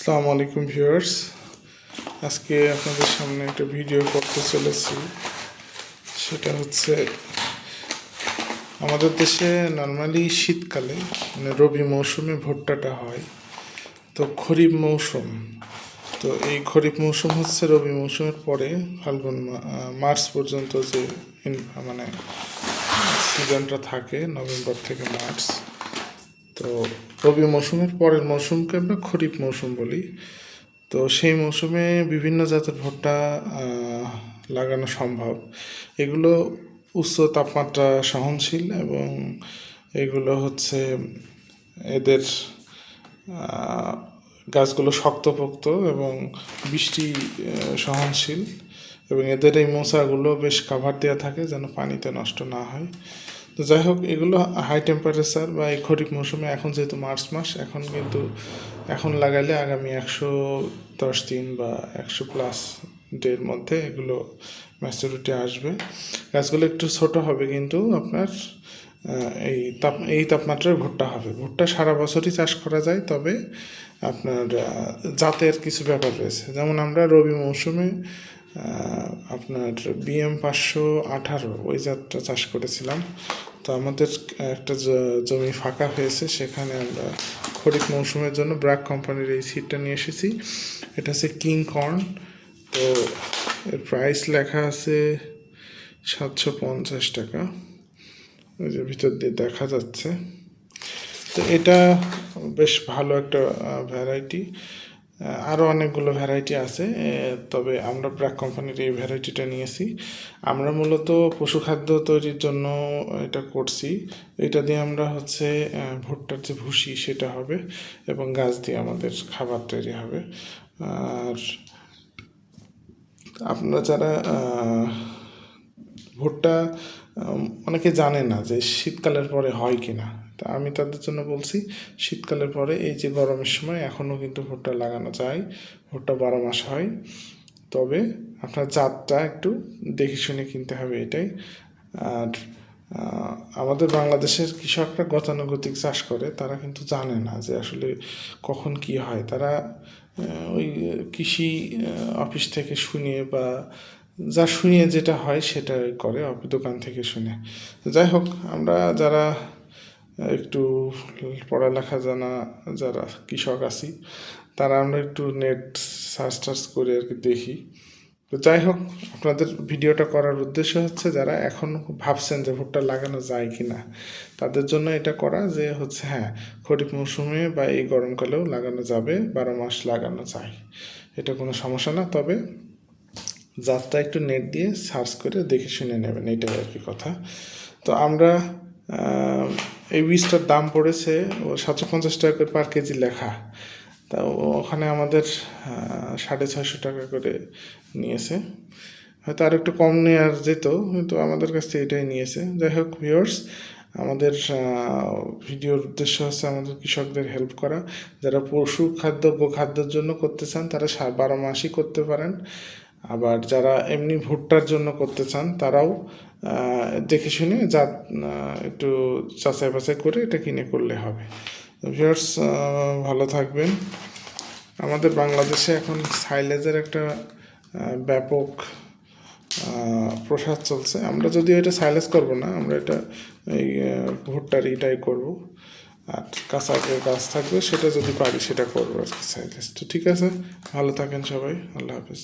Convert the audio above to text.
আসসালামু আলাইকুম ভিউয়ার্স। আজকে আপনাদের সামনে একটা ভিডিও করতে চলেছি। সেটা হচ্ছে আমাদের দেশে নর্মালি শীতকালে রবি মৌসুমে ভুট্টাটা হয়। তো খরিফ মৌসুম, তো এই খরিফ মৌসুম হচ্ছে রবি মৌসুমের পরে মার্চ পর্যন্ত যে মানে সিজনটা থাকে, নভেম্বর থেকে মার্চ। তো রবি মৌসুমের পরের মৌসুমকে আমরা খরিফ মৌসুম বলি। তো সেই মৌসুমে বিভিন্ন জাতের ভুট্টা লাগানো সম্ভব। এগুলো উচ্চ তাপমাত্রা সহনশীল এবং এগুলো হচ্ছে এদের গাছগুলো শক্তপোক্ত এবং বৃষ্টি সহনশীল, এবং এদের এই মোচাগুলো বেশ কাভার দেওয়া থাকে যেন পানিতে নষ্ট না হয়। তো যাই হোক, এগুলো হাই টেম্পারেচার বা এই খরিফ মৌসুমে, এখন যেহেতু মার্চ মাস, এখন লাগাইলে আগামী 110 দিন বা 100+ ডের মধ্যে এগুলো ম্যাচুরিটি আসবে। গাছগুলো একটু ছোট হবে, কিন্তু আপনার এই তাপমাত্রায় ভুট্টা হবে। ভুট্টা সারা বছরই চাষ করা যায়, তবে আপনার জাতের কিছু ব্যাপার রয়েছে। যেমন আমরা রবি মৌসুমে আপনার BM-518 ওই জাতটা চাষ করেছিলাম। তো আমাদের একটা জমি ফাঁকা হয়েছে, সেখানে আমরা খরিফ মৌসুমের জন্য ব্র্যাক কোম্পানির এই সিডটা নিয়ে এসেছি। এটা হচ্ছে কিং কর্ন। তো এর প্রাইস লেখা আছে 750 টাকা, ওই যে ভিতর দিয়ে দেখা যাচ্ছে। তো এটা বেশ ভালো একটা ভ্যারাইটি। আরও অনেকগুলো ভ্যারাইটি আছে, তবে আমরা ব্র্যাক কোম্পানির এই ভ্যারাইটিটা নিয়েছি। আমরা মূলত পশুখাদ্য তৈরির জন্য এটা করছি। এটা দিয়ে আমরা হচ্ছে ভুট্টার যে ভুসি সেটা হবে, এবং গাছ দিয়ে আমাদের খাবার তৈরি হবে। আর আপনারা যারা ভুট্টা অনেকে জানে না যে শীতকালের পরে হয় কি না, তা আমি তাদের জন্য বলছি, শীতকালের পরে এই যে গরমের সময় এখনও কিন্তু ভুট্টা লাগানো যায়। ভুট্টা 12 মাস হয়, তবে আপনার জাতটা একটু দেখে শুনে কিনতে হবে, এটাই। আর আমাদের বাংলাদেশের কৃষকরা গতানুগতিক চাষ করে, তারা কিন্তু জানে না যে আসলে কখন কি হয়। তারা ওই কৃষি অফিস থেকে শুনে বা শুনিয়ে যেটা হয় সেটা করে, দোকান থেকে শুনে। যাই হোক, আমরা যারা একটু পড়ালেখা জানা যারা কৃষক আছি, তারা আমরা একটু নেট সার্চ করে আর কি দেখি। তো যাই হোক, আপনাদের ভিডিওটা করার উদ্দেশ্য হচ্ছে যারা এখন ভাবছেন যে ভুট্টা লাগানো যায় কি না, তাদের জন্য এটা করা, যে হচ্ছে হ্যাঁ, খরিফ মৌসুমে বা এই গরমকালেও লাগানো যাবে, 12 মাস লাগানো যায়, এটা কোনো সমস্যা না। তবে জাতটা একটু নেট দিয়ে সার্চ করে দেখে শুনে নেবেন, এইটাই আর কি কথা। তো আমরা এই বীজটার দাম পড়েছে 750 টাকা করে পার কেজি লেখা। তা ওখানে আমাদের 650 টাকা করে নিয়েছে। হয়তো আর একটু কম নেওয়ার যেত, কিন্তু আমাদের কাছ থেকে এটাই নিয়েছে। যাই হোক ভিউয়ার্স, আমাদের ভিডিওর উদ্দেশ্য হচ্ছে আমাদের কৃষকদের হেল্প করা। যারা পশু খাদ্য গোখাদ্যের জন্য করতে চান, তারা 12 মাসই করতে পারেন। আবার যারা এমনি ভুট্টার জন্য করতে চান, তারাও দেখে শুনে একটু যাচাই বাছাই করে এটা কিনে করলে হবে। ভিউয়ার্স, ভালো থাকবেন। আমাদের বাংলাদেশে এখন সাইলেজের একটা ব্যাপক প্রসার চলছে। আমরা যদিও এটা সাইলেজ করব না, আমরা এটা এই ভুট্টার এটাই করবো। আর কাঁচা গাছ থাকবে, সেটা যদি পারি সেটা করবো আর কি সাইলেজ। তো ঠিক আছে, ভালো থাকেন সবাই, আল্লাহ হাফেজ।